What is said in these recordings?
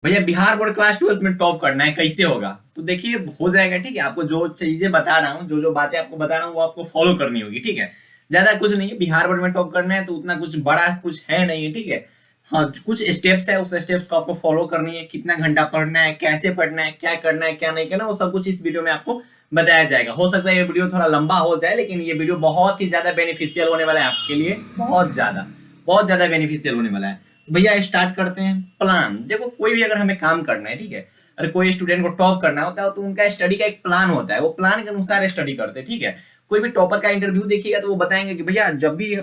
भैया Bihar board class 12th में top करना है, कैसे होगा? तो देखिए हो जाएगा, ठीक है। आपको जो चीजें बता रहा हूँ, जो जो बातें आपको बता रहा हूँ, वो आपको फॉलो करनी होगी, ठीक है। ज्यादा कुछ नहीं है, बिहार बोर्ड में टॉप करना है तो उतना कुछ बड़ा कुछ है नहीं है, ठीक है। हाँ, कुछ स्टेप्स है, उस स्टेप्स को आपको फॉलो करनी है। कितना घंटा पढ़ना है, कैसे पढ़ना है, क्या करना है, क्या नहीं करना, वो सब कुछ इस वीडियो में आपको बताया जाएगा। हो सकता है ये वीडियो थोड़ा लंबा हो जाए, लेकिन ये वीडियो बहुत ही ज्यादा बेनिफिशियल होने वाला है आपके लिए, बहुत ज्यादा बेनिफिशियल होने वाला है। भैया स्टार्ट करते हैं। प्लान देखो, कोई भी अगर हमें काम करना है, ठीक है, अगर कोई स्टूडेंट को टॉप करना होता है तो उनका स्टडी का एक प्लान होता है, वो प्लान के अनुसार स्टडी करते हैं, ठीक है। कोई भी टॉपर का इंटरव्यू देखिएगा तो वो बताएंगे कि भैया जब भी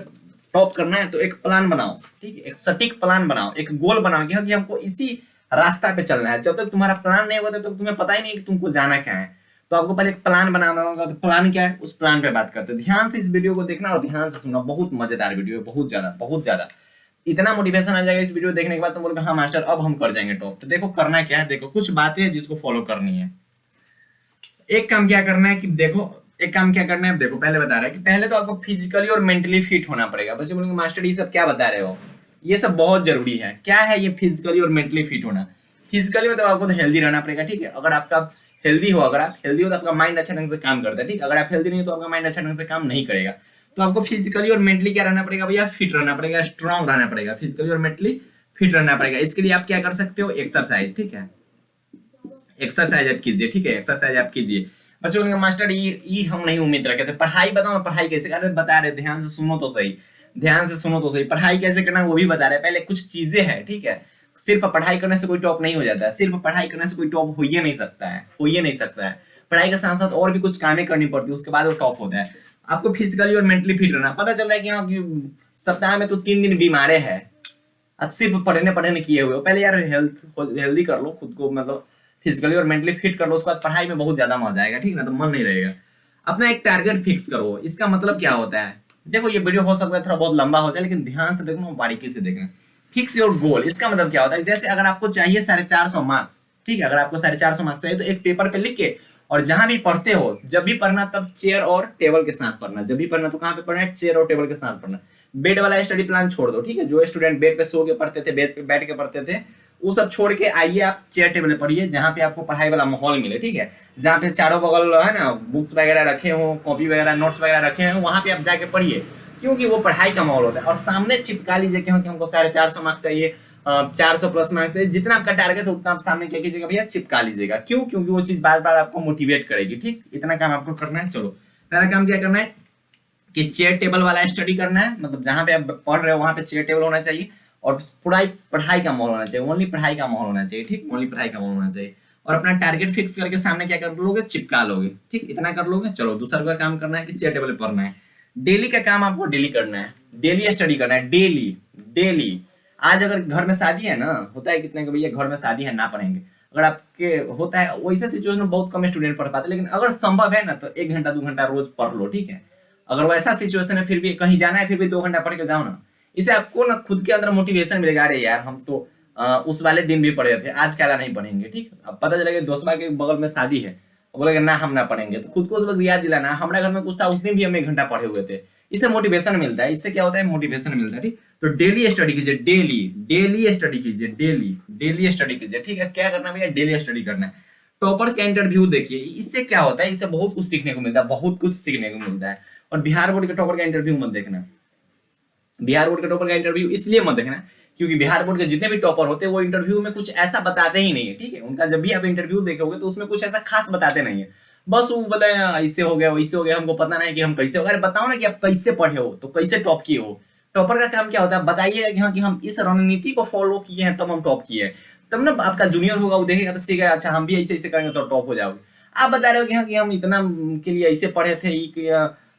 टॉप करना है तो एक प्लान बनाओ, ठीक है, एक सटीक प्लान बनाओ, एक गोल बनाओ कि हमको इसी रास्ता पे चलना है। जब तक तुम्हारा प्लान नहीं होता तब तक तुम्हें पता ही नहीं कि तुमको जाना क्या है। तो आपको पहले एक प्लान बनाना होगा। तो प्लान क्या है, उस प्लान पे बात करते हैं। ध्यान से इस वीडियो को देखना और ध्यान से सुनना, बहुत मजेदार वीडियो है, बहुत ज्यादा। इतना मोटिवेशन आ जाएगा इस वीडियो देखने के बाद, तुम बोलोगे हाँ मास्टर अब हम कर जाएंगे टॉप। तो देखो करना क्या है, देखो कुछ बातें हैं जिसको फॉलो करनी है। एक काम क्या करना है कि देखो, एक काम क्या करना है, देखो पहले बता रहा है कि पहले तो आपको फिजिकली और मेंटली फिट होना पड़ेगा। बस बोलेंगे मास्टर ये सब क्या बता रहे हो, ये सब बहुत जरूरी है। क्या है ये फिजिकली और मेंटली फिट होना? फिजिकली मतलब आपको तो हेल्दी रहना पड़ेगा, ठीक है। अगर आपका हेल्दी हो, अगर आप हेल्दी हो तो आपका माइंड अच्छा ढंग से काम करता है, ठीक। अगर आप हेल्दी नहीं हो तो आपका माइंड अच्छा ढंग से काम नहीं करेगा। तो आपको फिजिकली और मेंटली क्या रहना पड़ेगा भैया, फिट रहना पड़ेगा, स्ट्रांग रहना पड़ेगा, फिजिकली और मेंटली फिट रहना पड़ेगा। इसके लिए आप क्या कर सकते हो, एक्सरसाइज, ठीक है। एक्सरसाइज आप कीजिए, ठीक है, एक्सरसाइज आप कीजिए। बच्चों बोलेंगे मास्टर ये हम नहीं उम्मीद रखे थे। पढ़ाई बताओ ना, पढ़ाई कैसे? अरे बता रहे, ध्यान से सुनो तो सही, ध्यान से सुनो तो सही। पढ़ाई कैसे करना वो भी बता रहे। पहले कुछ चीजें हैं, ठीक है। सिर्फ पढ़ाई करने से कोई टॉप नहीं हो जाता है, सिर्फ पढ़ाई करने से कोई टॉप हो ही नहीं सकता है, हो ही नहीं सकता है। पढ़ाई के साथ साथ और भी कुछ कामें करनी पड़ती है, उसके बाद वो टॉप होता है। आपको फिजिकली और मेंटली फिट रहना। पता चल रहा है कि हाँ सप्ताह में तो 3 दिन बीमारे हैं, अब सिर्फ पढ़ने पढ़ने किए हुए हो। पहले यार हेल्दी कर लो खुद को, मतलब फिजिकली और मेंटली फिट कर लो, उसके बाद पढ़ाई में बहुत ज्यादा मजा आएगा, ठीक ना, तो मन नहीं रहेगा। अपना एक टारगेट फिक्स करो। इसका मतलब क्या होता है, देखो ये वीडियो हो सकता है थोड़ा बहुत लंबा हो जाए, लेकिन ध्यान से देखना, बारीकी से देखना। फिक्स योर गोल, इसका मतलब क्या होता है, जैसे अगर आपको चाहिए 450 मार्क्स, ठीक है, अगर आपको 450 मार्क्स चाहिए तो एक पेपर पे लिख के, और जहां भी पढ़ते हो, जब भी पढ़ना तब चेयर और टेबल के साथ पढ़ना। जब भी पढ़ना तो कहां पे पढ़ना है, चेयर और टेबल के साथ पढ़ना। बेड वाला स्टडी प्लान छोड़ दो, ठीक है। जो स्टूडेंट बेड पे सो के पढ़ते थे, बेड पे बैठ के पढ़ते थे, वो सब छोड़ के आइए आप चेयर टेबल पे पढ़िए, जहाँ पे आपको पढ़ाई वाला माहौल मिले, ठीक है। जहाँ पे चारों बगल है ना बुक्स वगैरह रखे हो, कॉपी वगैरह नोट्स वगैरह रखे हो, वहाँ पे आप जाके पढ़िए, क्योंकि वो पढ़ाई का माहौल होता है। और सामने चिपका लीजिए कि हमको 450 मार्क्स चाहिए, 400 प्लस मार्क्स चाहिए, जितना आपका टारगेट है उतना आप सामने क्या कीजिएगा भैया, चिपका लीजिएगा। क्यों? क्योंकि वो चीज बार बार आपको मोटिवेट करेगी, ठीक। इतना काम आपको करना है। चलो पहला काम क्या करना है कि चेयर टेबल वाला स्टडी करना है, मतलब जहां पे आप पढ़ रहे हो वहां पे चेयर टेबल होना चाहिए, और पूरा पढ़ाई का माहौल होना चाहिए, ओनली पढ़ाई का माहौल होना चाहिए, ठीक, ओनली पढ़ाई का माहौल होना चाहिए। और अपना टारगेट फिक्स करके सामने क्या कर लोगे, चिपका लोगे, ठीक, इतना कर लोगे। चलो दूसरा का काम करना है कि चेयर टेबल पे पढ़ना है। डेली का काम आपको डेली करना है, डेली स्टडी करना है, डेली डेली। आज अगर घर में शादी है ना, होता है कितने का भैया घर में शादी है ना पढ़ेंगे, अगर आपके होता है वैसा सिचुएशन में बहुत कम स्टूडेंट पढ़ पाते, लेकिन अगर संभव है ना तो 1 घंटा 2 घंटा रोज पढ़ लो, ठीक है। अगर वैसा सिचुएशन है फिर भी कहीं जाना है, फिर भी 2 घंटा पढ़ के जाओ ना। इससे आपको ना खुद के अंदर मोटिवेशन मिलेगा, अरे यार हम तो उस वाले दिन भी पढ़े थे, आज क्या नहीं पढ़ेंगे, ठीक। अब पता चलेगा दोस्तों के बगल में शादी है, बोलेगा ना हम ना पढ़ेंगे, तो खुद को उस वक्त याद दिलाना हमारे घर में कुछ था, उस दिन भी हम 1 घंटा पढ़े हुए थे। इससे मोटिवेशन मिलता है, इससे क्या होता है, मोटिवेशन मिलता है, ठीक। तो डेली स्टडी कीजिए, डेली डेली स्टडी कीजिए, डेली डेली स्टडी कीजिए, ठीक है। क्या करना भैया, डेली स्टडी करना है। टॉपर्स का इंटरव्यू देखिए, इससे क्या होता है, इससे बहुत कुछ सीखने को मिलता है, बहुत कुछ सीखने को मिलता है। और बिहार बोर्ड के टॉपर का इंटरव्यू मत देखना, बिहार बोर्ड के टॉपर का इंटरव्यू इसलिए मत देखना क्योंकि बिहार बोर्ड के जितने भी टॉपर होते हैं वो इंटरव्यू में कुछ ऐसा बताते ही नहीं है, ठीक है। उनका जब भी आप इंटरव्यू देखोगे तो उसमें कुछ ऐसा खास बताते नहीं है। बस वो बोले इससे हो गया वैसे हो गया, हमको पता नहीं कि हम कैसे हो गए। बताओ ना कि आप कैसे पढ़े हो, तो कैसे टॉप किए हो। टॉपर का काम क्या होता है, बताइए कि हाँ कि हम इस रणनीति को फॉलो किए हैं तब हम टॉप किए हैं। तब ना आपका जूनियर होगा वो देखेगा तो सीखेगा, अच्छा हम भी ऐसे ऐसे करेंगे तो टॉप हो जाओगे। आप बता रहे हो कि हाँ कि हम इतना के लिए ऐसे पढ़े थे,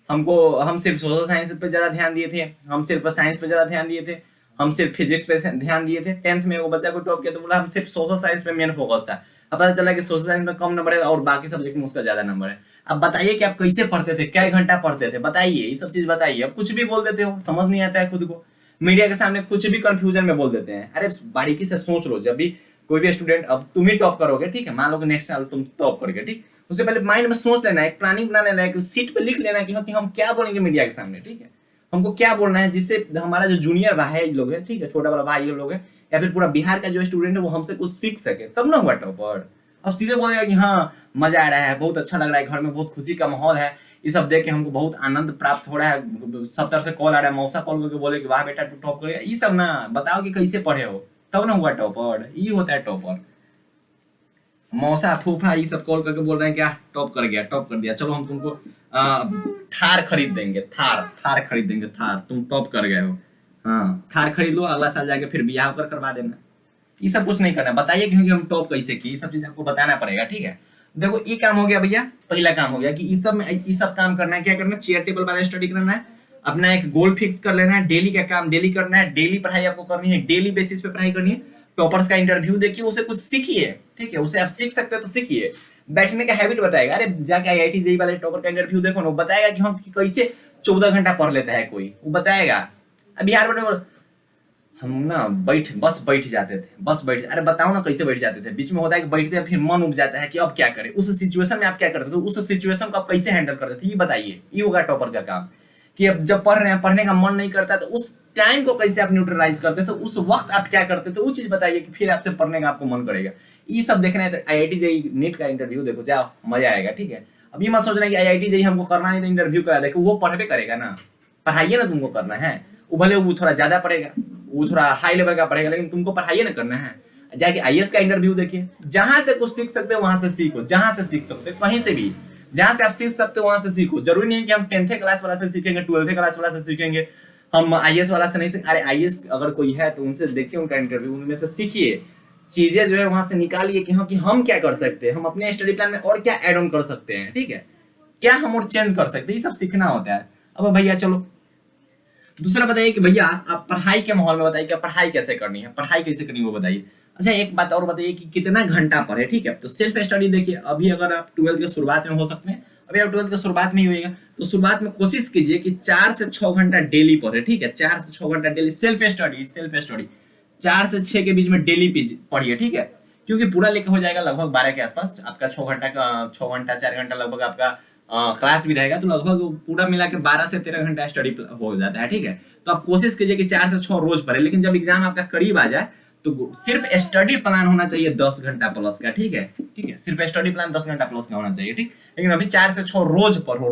हमको हम सिर्फ सोशल साइंस पे ज्यादा ध्यान दिए थे, हम सिर्फ साइंस पे ज्यादा ध्यान दिए थे, हम सिर्फ फिजिक्स पे ध्यान दिए थे। 10th में वो बच्चा को टॉप किया तो बोला हम सिर्फ सोशल साइंस पे मेन फोकस था। अब पता चला कि सोशल साइंस में कम नंबर है और बाकी सब्जेक्ट में उसका ज्यादा नंबर है। अब बताइए कि आप कैसे पढ़ते थे, क्या घंटा पढ़ते थे, बताइए ये सब चीज बताइए। अब कुछ भी बोल देते हो, समझ नहीं आता है खुद को, मीडिया के सामने कुछ भी कंफ्यूजन में बोल देते हैं। अरे बारीकी से सोच लो, जब भी कोई भी स्टूडेंट, अब तुम ही टॉप करोगे, ठीक है, मान लो कि नेक्स्ट साल तुम टॉप करोगे, ठीक, उससे पहले माइंड में सोच लेना, एक प्लानिंग बना लेना, एक सीट पे लिख लेना कि हम क्या बोलेंगे मीडिया के सामने, ठीक है। हमको क्या बोलना है जिससे हमारा जो जूनियर भाई लोग है, ठीक है, छोटा वाला भाई लोग है, या फिर पूरा बिहार का जो स्टूडेंट है वो हमसे कुछ सीख सके, तब ना हुआ टॉपर। अब सीधे बोलेगा कि हाँ मजा आ रहा है, बहुत अच्छा लग रहा है, घर में बहुत खुशी का माहौल है, ये सब देख के हमको बहुत आनंद प्राप्त हो रहा है, सब तरफ से कॉल आ रहा है, मौसा कॉल करके बोले कि वाह बेटा तू टॉप करेगा, ये सब ना बताओ कि कैसे पढ़े हो, तब ना हुआ टॉपर। ये होता है टॉपर। मौसा फूफा ये सब कॉल करके बोल रहे हैं क्या टॉप कर गया, टॉप कर दिया, चलो हम तुमको थार खरीद देंगे, थार थार खरीद देंगे, थार तुम टॉप कर गए हो, हाँ थार खरीद लो, अगला साल जाके फिर ब्याह कर करवा देना। ये सब कुछ नहीं करना, बताइए क्योंकि हम टॉप कैसे किए, ये सब चीज आपको बताना पड़ेगा, ठीक है। देखो ये काम हो गया भैया, पहला काम हो गया कि ये सब काम करना है, क्या करना है, चेयर टेबल वाला स्टडी करना है, अपना एक गोल फिक्स कर लेना है, डेली का काम डेली करना है, डेली पढ़ाई आपको करनी है, डेली बेसिस पे पढ़ाई करनी है। टॉपर्स का इंटरव्यू देखिए, उसे कुछ सीखिए, ठीक है, उसे आप सीख सकते हैं तो सीखिए। बैठने का हैबिट बताएगा, अरे जाके आईआईटी जेईई वाले टॉपर का इंटरव्यू देखो ना, वो बताएगा कि हम कैसे 14 घंटा पढ़ लेता है कोई, वो बताएगा। बिहार में हम ना बैठ जाते थे, बस बैठ, अरे बताओ ना कैसे बैठ जाते थे, बीच में होता है कि बैठते हैं फिर मन उब जाता है कि अब क्या करें, उस सिचुएशन में आप क्या करते थे, उस सिचुएशन को आप कैसे हैंडल करते थे, ये बताइए। ये होगा टॉपर का काम कि अब जब पढ़ रहे हैं, पढ़ने का मन नहीं करता तो उस टाइम को कैसे आप न्यूट्रलाइज करते थे, उस वक्त आप क्या करते थे, वो चीज बताइए कि फिर आपसे पढ़ने का आपको मन करेगा। ये सब देखना है तो आईआईटी जेईई नीट का इंटरव्यू देखो, जाओ मजा आएगा, ठीक है। अब ये मत सोचना कि आईआईटी जेईई हमको करना नहीं तो इंटरव्यू करा देखो, वो पढ़वे करेगा ना, पढ़ाइए ना, तुमको करना है, वो भले वो थोड़ा ज्यादा पढ़ेगा, वो थोड़ा हाई लेवल का पढ़ेगा, लेकिन तुमको पढ़ाइए ना करना है। जाके आईएएस का इंटरव्यू देखिए, जहां से कुछ सीख सकते हो वहां से सीखो, जहां से सीख सकते हो कहीं से भी, जहां से आप सीख सकते हो वहां से सीखो। जरूरी नहीं है कि हम 10th क्लास वाला से सीखेंगे, 12th क्लास वाला से सीखेंगे, हम आईएएस वाला से नहीं सीख, अरे आईएएस अगर कोई है तो उनसे देखिए, उनका इंटरव्यू, उनमें से सीखिए चीजें जो है वहां से निकालिए कि हम क्या कर सकते हैं, हम अपने स्टडी प्लान में और क्या एड ऑन कर सकते हैं, ठीक है, क्या हम और चेंज कर सकते हैं, ये सब सीखना होता है। अब भैया चलो दूसरा बताइए कि भैया आप पढ़ाई के माहौल में बताइए कि पढ़ाई कैसे करनी है, पढ़ाई कैसे करनी है वो बताइए। अच्छा एक बात और बताइए कि कितना घंटा पढ़े, ठीक है। तो सेल्फ स्टडी देखिए, अभी अगर आप 12th के शुरुआत में हो सकते हैं, अभी आप 12th के शुरुआत में ही होएगा, तो शुरुआत में कोशिश कीजिए कि 4 से 6 घंटा डेली पढ़े, ठीक है, 4 से 6 घंटा डेली सेल्फ स्टडी 4 से 6 के बीच में डेली पढ़िए, ठीक है, क्योंकि पूरा लेकर हो जाएगा लगभग 12 के आसपास आपका 6 घंटा का, 6 घंटा 4 घंटा लगभग आपका क्लास भी रहेगा, तो लगभग पूरा मिला के 12 से 13 घंटा स्टडी हो जाता है, ठीक है। तो आप कोशिश कीजिए कि 4 से 6 रोज पढ़े, लेकिन जब एग्जाम आपका करीब आ जाए तो सिर्फ स्टडी प्लान होना चाहिए 10 घंटा प्लस का, ठीक है, ठीक है, सिर्फ स्टडी प्लान 10 घंटा प्लस का होना चाहिए, ठीक। लेकिन अभी 4 से 6 रोज पढ़ो,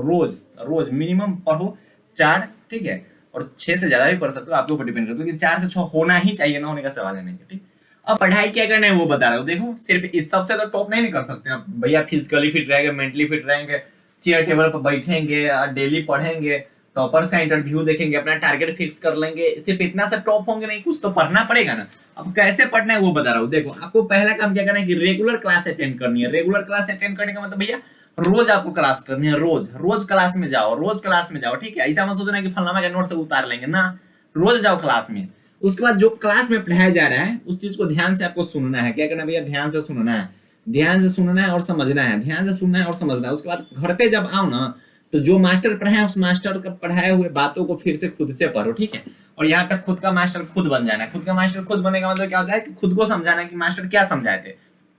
रोज मिनिमम पढ़ो 4, ठीक है, और 6 से ज्यादा भी पढ़ सकते हो, आपके ऊपर डिपेंड करता है, लेकिन 4 से 6 होना ही चाहिए, ना होने का सवाल है नहीं, ठीक। अब पढ़ाई क्या करना है वो बता रहा हूँ, देखो सिर्फ इस सबसे तो टॉप नहीं कर सकते आप भैया, फिजिकली फिट रहेंगे, मेंटली फिट रहेंगे, चेयर टेबल पर बैठेंगे, डेली पढ़ेंगे, टॉपर्स का इंटरव्यू देखेंगे, अपना टारगेट फिक्स कर लेंगे, सिर्फ इतना से टॉप होंगे नहीं, कुछ तो पढ़ना पड़ेगा ना। अब कैसे पढ़ना है वो बता रहा हूँ, देखो आपको पहला काम क्या करना है कि रेगुलर क्लास अटेंड करनी है। रेगुलर क्लास अटेंड करने का मतलब भैया रोज आपको क्लास करनी है, रोज क्लास में जाओ, ठीक है। ऐसा मत सोचना कि फलाना के नोट से उतार लेंगे ना, रोज जाओ क्लास में। उसके बाद जो क्लास में पढ़ाया जा रहा है उस चीज को ध्यान से आपको सुनना है, क्या करना है भैया, ध्यान से सुनना है, ध्यान से सुनना है और समझना है, ध्यान से सुनना है और समझना है। उसके बाद घर पे जब आओ ना, तो जो मास्टर पढ़ाए उस मास्टर का पढ़ाए हुए बातों को फिर से खुद से पढ़ो, ठीक है। और यहाँ पे खुद का मास्टर खुद बन जाना है। खुद का मास्टर खुद बने का मतलब क्या होता है कि खुद को समझाना है कि मास्टर क्या समझाए थे,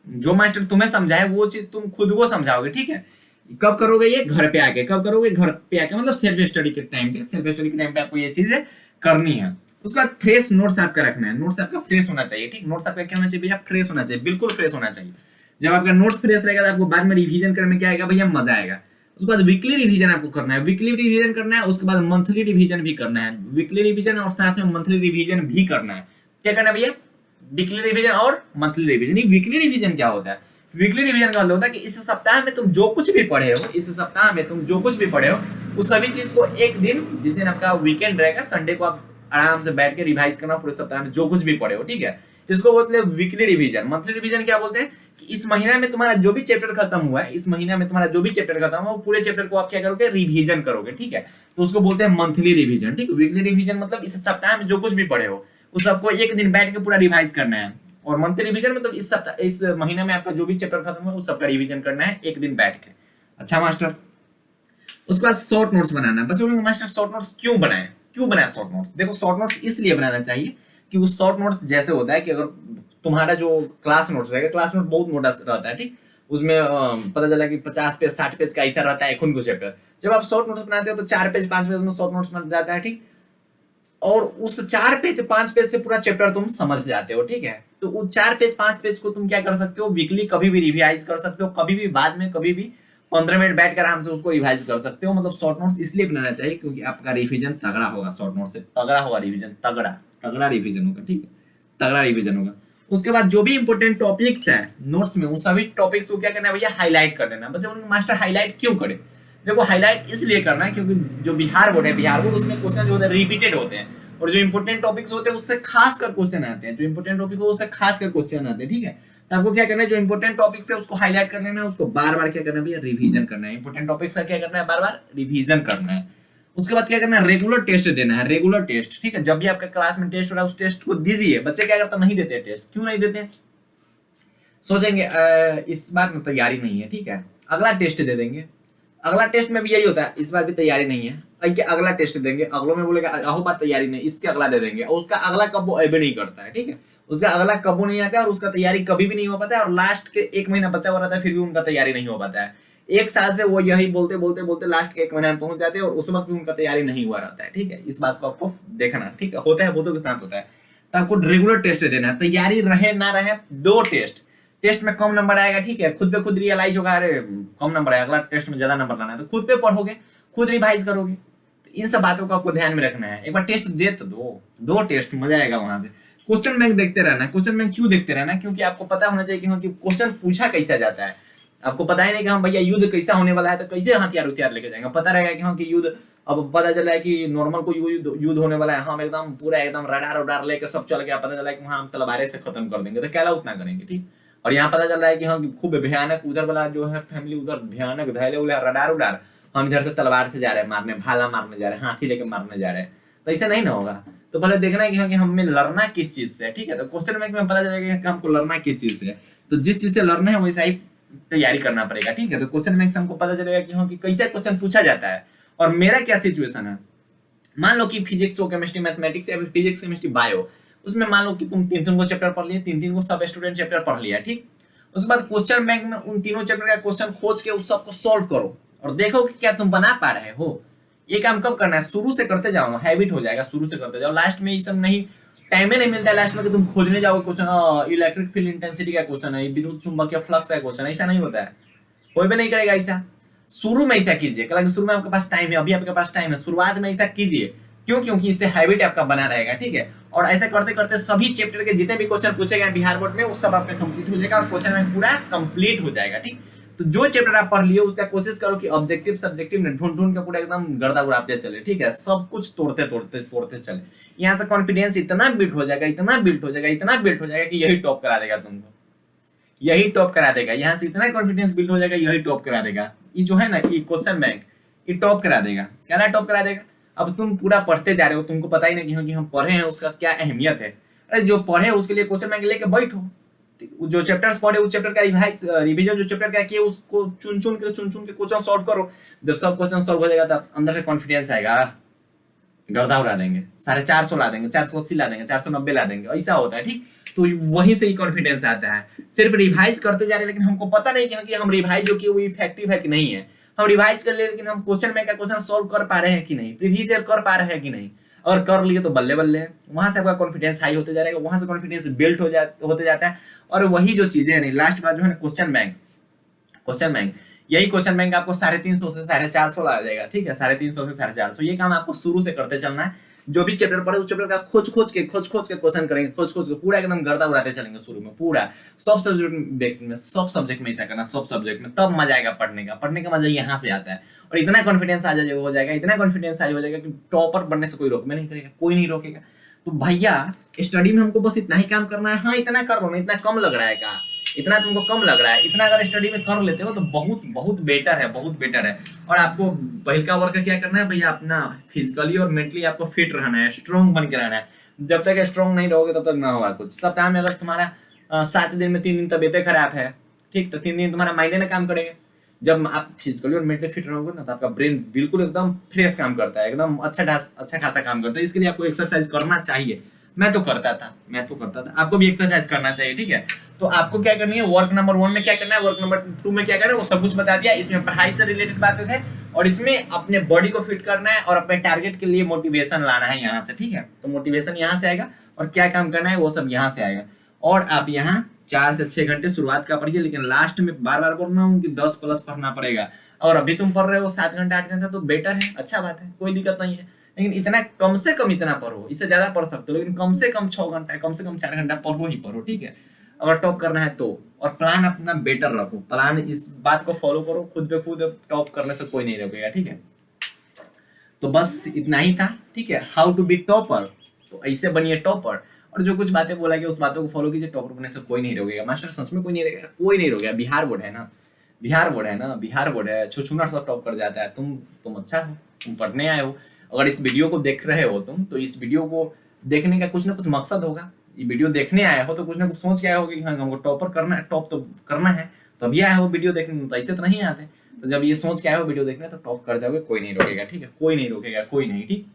जो मास्टर तुम्हें समझाए वो चीज तुम खुद को समझाओगे, ठीक है। कब करोगे ये, घर पे आके, कब करोगे, घर पे आके, मतलब सेल्फ स्टडी के टाइम पे, सेल्फ स्टडी के टाइम पे आपको ये चीजें करनी है। उसके बाद फ्रेश नोट्स आपका रखना है, नोट्स आपका फ्रेश होना चाहिए, ठीक। नोट्स आपका क्या होना चाहिए भैया, फ्रेश होना चाहिए, बिल्कुल फ्रेश होना चाहिए। जब आपका नोट्स फ्रेश रहेगा तो आपको बाद में रिवीजन करने में क्या आएगा भैया, मजा आएगा। उसके बाद वीकली रिवीजन आपको करना है, वीकली रिवीजन करना है, उसके बाद मंथली रिवीजन भी करना है, वीकली रिवीजन और साथ में मंथली रिवीजन भी करना है। क्या करना है भैया, वीकली रिवीजन और मंथली रिवीजन। वीकली रिवीजन क्या होता है, वीकली रिवीजन का मतलब होता है कि इस सप्ताह में तुम जो कुछ भी पढ़े हो, इस सप्ताह में तुम जो कुछ भी पढ़े हो उस सभी चीज को एक दिन, जिस दिन आपका वीकेंड रहेगा, संडे को आप आराम से बैठ के रिवाइज करना पूरे सप्ताह में जो कुछ भी पढ़े हो, ठीक है। इसको बोलते हैं वीकली रिवीजन। मंथली रिवीजन क्या बोलते हैं कि इस महीना में तुम्हारा जो भी चैप्टर खत्म हुआ है, इस महीना में तुम्हारा जो भी चैप्टर खत्म हुआ, पूरे चैप्टर को आप क्या करोगे, रिवीजन करोगे, ठीक है। तो उसको बोलते हैं मंथली रिवीजन, ठीक। वीकली रिवीजन मतलब इस सप्ताह में जो कुछ भी पढ़े हो उस सबको एक दिन बैठ के पूरा रिवाइज करना है। और मंथली रिवीजन मतलब इस सप्ताह, इस महीने में आपका जो भी चैप्टर खत्म हुआ उस सबका रिवीजन करना है एक दिन बैठ के। अच्छा मास्टर, उसके बाद शॉर्ट नोट्स बनाना है। बच्चों लोग मास्टर शॉर्ट नोट्स क्यों बनाए शॉर्ट नोट्स? देखो शॉर्ट नोट्स इसलिए बनाना चाहिए कि वो शॉर्ट नोट्स जैसे होता है कि अगर तुम्हारा जो क्लास नोट्स रहेगा, क्लास नोट बहुत मोटा रहता है, ठीक। उसमें पता चला कि 50 पेज 60 पेज का ऐसा रहता है एक को चैप्टर। जब आप शॉर्ट नोट्स बनाते हो तो 4 पेज 5 पेज में शॉर्ट नोट्स बन जाता है, ठीक। और उस 4 पेज 5 पेज से पूरा चैप्टर तुम समझ जाते हो, ठीक है। तो उस 4 पेज 5 पेज को तुम क्या कर सकते हो, वीकली कभी भी रिवाइज कर सकते हो, कभी भी बाद में कभी भी 15 मिनट बैठ कर आराम से उसको रिवाइज कर सकते हो। मतलब शॉर्ट नोट्स इसलिए बनाना चाहिए क्योंकि आपका रिवीजन तगड़ा होगा, शॉर्ट नोट से तगड़ा होगा रिवीजन, तगड़ा तगड़ा रिवीजन होगा, ठीक है, तगड़ा रिवीजन होगा। उसके बाद जो भी इंपॉर्टेंट टॉपिक्स है नोट्स में, उन सभी टॉपिक्स को क्या करना है भैया, हाईलाइट कर देना। बच्चे बोलेंगे मास्टर हाईलाइट क्यों करे? देखो हाईलाइट इसलिए करना है क्योंकि जो बिहार बोर्ड है, बिहार बोर्ड उसमें क्वेश्चन जो होते हैं रिपीटेड होते हैं, और जो इंपॉर्टेंट टॉपिक्स होते हैं उससे खास कर क्वेश्चन आते हैं, जो इंपॉर्टेंट टॉपिक हो उससे खास कर क्वेश्चन आते हैं, ठीक है। तो आपको क्या करना है, जो इंपॉर्टेंट टॉपिक्स है उसको हाईलाइट कर लेना है, उसको बार बार क्या करना है भैया, रिवीजन करना है। इंपॉर्टेंट टॉपिक्स का क्या करना है, बार बार रिवीजन करना है। उसके बाद क्या करना है, रेगुलर टेस्ट देना है, रेगुलर टेस्ट, ठीक है। जब भी आपका क्लास में टेस्ट हो रहा है उस टेस्ट को दीजिए। बच्चे क्या करते नहीं देते टेस्ट, क्यों नहीं देते? सोचेंगे इस बार में तैयारी नहीं है, ठीक है, अगला टेस्ट दे देंगे। अगला टेस्ट में भी यही होता है, इस बार भी तैयारी नहीं है, अगला टेस्ट देंगे, अगलों में बोलेगा अहो बार तैयारी नहीं, इसके अगला दे देंगे, और उसका अगला कब वो अबे नहीं करता है, ठीक है, उसका अगला कब नहीं आता है, और उसका तैयारी कभी भी नहीं हो पाता है, और लास्ट के 1 महीना बचा हुआ रहता है फिर भी उनका तैयारी नहीं हो पाता है। 1 साल से वो यही बोलते बोलते बोलते लास्ट के 1 महीने में पहुंच जाते हैं और उस वक्त भी उनका तैयारी नहीं हुआ रहता है, ठीक है। इस बात को आपको देखना, ठीक है, होता है बहुतों के साथ होता है। तो आपको रेगुलर टेस्ट देना है, तैयारी रहे ना रहे 2 टेस्ट में कम नंबर आएगा, ठीक है, खुद पे खुद रियलाइज होगा अरे कम नंबर आएगा, अगला टेस्ट में ज्यादा नंबर लाना है, तो खुद पे पढ़ोगे, खुद रिवाइज करोगे। तो इन सब बातों को आपको ध्यान में रखना है। एक बार टेस्ट दे तो दो टेस्ट, मजा आएगा वहां से। क्वेश्चन बैंक देखते रहना। क्वेश्चन बैंक क्यों देखते रहना? क्योंकि आपको पता होना चाहिए कि क्वेश्चन पूछा कैसा जाता है। आपको पता ही नहीं कि हाँ भैया युद्ध कैसा होने वाला है, तो कैसे हथियार लेके जाएंगे। पता रहेगा कि हाँ कि युद्ध, अब पता चला है कि नॉर्मल कोई युद्ध होने वाला है, हम एकदम पूरा एकदम रडार लेके सब चल गया, पता चला है कि वहां हम तलवारे से खत्म कर देंगे, तो क्या उतना करेंगे, ठीक। और यहाँ पता चल रहा है कि हाँ खूब भयानक, उधर वाला जो है फैमिली उधर भयानक धैले उधर रडार, हम इधर से तलवार से जा रहे हैं मारने, भाला मारने जा रहे हैं, हाथी लेके मारने जा रहे हैं, तो ऐसा नहीं ना होगा। तो पहले देखना है कि हाँ कि हमें लड़ना किस चीज से, ठीक है। तो क्वेश्चन बैंक में पता चलेगा कि हमको लड़ना किस चीज से, तो जिस चीज से लड़ना है वैसा ही तैयारी करना पड़ेगा, ठीक है। तो क्वेश्चन बैंक से हमको पता चलेगा कि हाँ कि कैसे क्वेश्चन पूछा जाता है। और मेरा क्या सिचुएशन है, मान लो कि फिजिक्स हो, केमिस्ट्री, मैथमेटिक्स, या फिर फिजिक्स, केमिस्ट्री, बायो, उसमें मान लो कि तुम 3 को चैप्टर पढ़ लिए, 3 को सब स्टूडेंट चैप्टर पढ़ लिया, ठीक। उसके बाद क्वेश्चन बैंक में उन तीनों चैप्टर का क्वेश्चन खोज के उस सबको सॉल्व करो और देखो कि क्या तुम बना पा रहे हो। ये काम कब करना है, शुरू से करते जाओ, हैबिट हो जाएगा, शुरू से करते जाओ। लास्ट में ये सब नहीं, टाइम ही नहीं मिलता है लास्ट में कि तुम खोजने जाओगे क्वेश्चन, इलेक्ट्रिक फील्ड इंटेंसिटी का क्वेश्चन है, विद्युत चुंबकीय फ्लक्स का क्वेश्चन, ऐसा नहीं होता है, कोई भी नहीं करेगा ऐसा। शुरू में ऐसा कीजिए, हालांकि शुरू में आपके पास टाइम है, अभी आपके पास टाइम है, शुरुआत में ऐसा कीजिए। क्यों? क्योंकि इससे हैबिट आपका बना रहेगा, ठीक है। और ऐसा करते करते सभी चैप्टर के जितने भी क्वेश्चन पूछे गए बिहार बोर्ड में वो सब आपका कंप्लीट हो जाएगा और क्वेश्चन बैंक पूरा कंप्लीट हो जाएगा, ठीक। तो जो चैप्टर आप पढ़ लिए उसका कोशिश करो कि ऑब्जेक्टिव सब्जेक्टिव में ढूंढ के पूरा एकदम गर्दा उड़ाते चले, ठीक है, सब कुछ तोड़ते चले। यहाँ से कॉन्फिडेंस इतना बिल्ड हो जाएगा, इतना बिल्ड हो जाएगा कि यही टॉप करा देगा तुमको, यही टॉप करा देगा। यहाँ से इतना कॉन्फिडेंस बिल्ड हो जाएगा, यही टॉप करा देगा। ये जो है ना ये क्वेश्चन बैंक, ये टॉप करा देगा। क्या टॉप करा देगा? अब तुम पूरा पढ़ते जा रहे हो, तुमको पता ही नहीं कि हम पढ़े हैं उसका क्या अहमियत है। अरे जो पढ़े उसके लिए क्वेश्चन बैंक लेके बैठो, जो चैप्टर्स पढ़े उस चैप्टर का रिवीजन जो चैप्टर का किए उसको चुन चुन के क्वेश्चन सॉल्व करो। जब सब क्वेश्चन सॉल्व हो जाएगा तब अंदर से कॉन्फिडेंस आएगा, गर्दा उड़ा देंगे, 450 ला देंगे, 480 ला देंगे, 490 ला देंगे, ऐसा होता है, ठीक। तो वहीं से ही कॉन्फिडेंस आता है। सिर्फ रिवाइज करते जा रहे हैं लेकिन हमको पता नहीं कि हम रिवाइज जो किए वो इफेक्टिव है कि नहीं है। हम रिवाइज कर ले लेकिन हम क्वेश्चन में का क्वेश्चन सॉल्व कर पा रहे हैं कि नहीं, प्रीवियस ईयर कर पा रहे हैं कि नहीं। अगर कर लिए तो बल्ले बल्ले, वहां से आपका कॉन्फिडेंस हाई होते जा रहेगा, वहां से कॉन्फिडेंस बिल्ड होते जाता है। और वही जो चीजें हैं, लास्ट बात जो है क्वेश्चन बैंक, यही क्वेश्चन बैंक आपको 350 से 450 ला जाएगा, ठीक है, 350 से 450। ये काम आपको शुरू से करते चलना है। जो भी चैप्टर पढ़े उस चैप्टर का खोज खोज के क्वेश्चन करेंगे, खोज के पूरा एकदम गर्दा उड़ाते चलेंगे शुरू में पूरा। सब सब्जेक्ट में ऐसा करना, सब सब्जेक्ट में, तब मजा आएगा पढ़ने का मजा यहाँ से आता है। और इतना कॉन्फिडेंस हो जाएगा कि टॉपर बनने से कोई रोकने नहीं करेगा, कोई नहीं रोकेगा। तो भैया स्टडी में हमको बस इतना ही काम करना है। हाँ इतना कर लो ना, इतना कम लग रहा है का, इतना तुमको कम लग रहा है, इतना अगर स्टडी में कर लेते हो तो बहुत बहुत बेटर है, बहुत बेटर है। और आपको पहल का वर्क क्या करना है भैया, अपना फिजिकली और मेंटली आपको फिट रहना है, स्ट्रॉन्ग बन के रहना है। जब तक स्ट्रॉन्ग नहीं रहोगे तब तक ना होगा कुछ। सप्ताह में अगर तुम्हारा 7 दिन में 3 दिन तबीयत खराब है, ठीक, तो 3 दिन तुम्हारा माइंड ना काम करेगा। जब आप फिजिकली और मेंटली फिट रहोगे ना तो आपका ब्रेन बिल्कुल एकदम फ्रेश काम करता है, एकदम अच्छा खासा काम करता है। इसके लिए आपको एक्सरसाइज करना चाहिए। मैं तो करता था, आपको भी एक्सरसाइज करना चाहिए, ठीक है। तो आपको क्या करनी है, वर्क नंबर 1 में क्या करना है, वर्क नंबर 2 में क्या करना है, वो सब कुछ बता दिया। इसमें पढ़ाई से रिलेटेड बातें थे, और इसमें अपने बॉडी को फिट करना है और अपने टारगेट के लिए मोटिवेशन लाना है यहाँ से, ठीक है। तो मोटिवेशन यहाँ से आएगा और क्या काम करना है वो सब यहाँ से आएगा। और आप यहाँ 4 से 6 घंटे शुरुआत का पढ़िए, लेकिन लास्ट में बार बार बोल रहा हूँ कि 10 प्लस पढ़ना पड़ेगा। और अभी तुम पढ़ रहे हो 7 घंटा 8 घंटा तो बेटर है, अच्छा बात है, कोई दिक्कत नहीं है। लेकिन इतना कम से कम इतना पढ़ो, इससे ज्यादा पढ़ सकते हो, लेकिन कम से कम 6 घंटा कम से कम 4 घंटा पढ़ो ही पढ़ो, ठीक है, अगर टॉप करना है तो। और प्लान अपना बेटर रखो, प्लान इस बात को फॉलो करो, खुद पे खुद टॉप करने से कोई नहीं रोकेगा, ठीक है। तो बस इतना ही था, ठीक है, हाउ टू बी टॉपर। तो ऐसे बनिए टॉपर, और जो कुछ बातें बोला गया उस बातों को फॉलो कीजिए, टॉपर बनने से कोई नहीं रोकेगा। मास्टर सच में कोई नहीं रोकेगा, कोई नहीं रोकेगा। बिहार बोर्ड है ना, बिहार बोर्ड है ना, बिहार बोर्ड है, छुछुनर सब टॉप कर जाता है। तुम अच्छा हो, तुम पढ़ने आए हो। अगर इस वीडियो को देख रहे हो तुम, तो इस वीडियो को देखने का कुछ ना कुछ मकसद होगा। ये वीडियो देखने आए हो तो कुछ ना कुछ सोच के आए हो कि हाँ हमको टॉपर करना है, टॉप तो करना है, तो अभी आए हो वीडियो देखने, तो ऐसे तो नहीं आते। तो जब ये सोच के आए हो वीडियो देखने तो टॉप कर जाओगे, कोई नहीं रोकेगा, ठीक है, कोई नहीं रोकेगा, कोई नहीं, ठीक।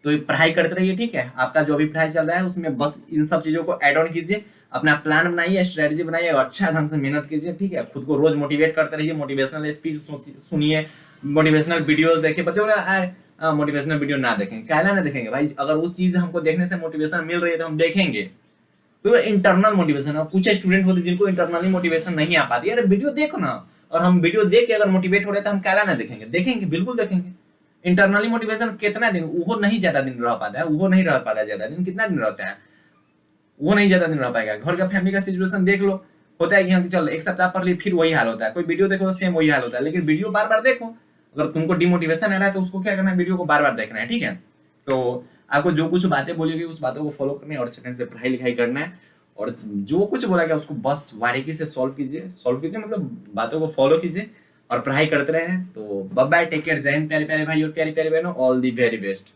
तो ये पढ़ाई करते रहिए, ठीक है। आपका जो अभी पढ़ाई चल रहा है उसमें बस इन सब चीजों को ऐड ऑन कीजिए, अपना प्लान बनाइए, स्ट्रेटजी बनाइए और अच्छा ढंग से मेहनत कीजिए, ठीक है। खुद को रोज मोटिवेट करते रहिए, मोटिवेशनल स्पीच सुनिए, मोटिवेशनल वीडियोस देखिए। बच्चे बोले मोटिवेशनल वीडियो ना देखें, कहना ना देखेंगे भाई, अगर उस चीज हमको देखने से मोटिवेशन मिल रही है तो हम देखेंगे। तो इंटरनल मोटिवेशन है, कुछ स्टूडेंट होते जिनको इंटरनली मोटिवेशन नहीं आ पाती, अरे वीडियो देखो ना, और हम वीडियो देख के अगर मोटिवेट हो रहे तो हम कहला ना देखेंगे, देखेंगे, बिल्कुल देखेंगे। इंटरनली मोटिवेशन कितना दिन, वो नहीं ज्यादा दिन रह पाता है, वो नहीं रह पाता ज्यादा दिन, कितना दिन रहता है, वो नहीं ज्यादा दिन रह पाएगा। घर का फैमिली का सिचुएशन देख लो, होता है कि हाँ चल एक सप्ताह पढ़ ली, फिर वही हाल होता है। कोई वीडियो देखो तो सेम वही हाल होता है, लेकिन वीडियो बार बार देखो। अगर तुमको डिमोटिवेशन आ रहा है तो उसको क्या करना है, वीडियो को बार बार देखना है, ठीक है। तो आपको जो कुछ बातें बोली गई उस बातों को फॉलो करना है और अच्छे से पढ़ाई लिखाई करना है, और जो कुछ बोला गया उसको बस बारीकी से सॉल्व कीजिए, मतलब बातों को फॉलो कीजिए और पढ़ाई करते रहे। तो बाय बाय, टेक केयर, जय हिंद प्यारे प्यारे भाई और प्यारी प्यारी बहनों, ऑल दी वेरी बेस्ट।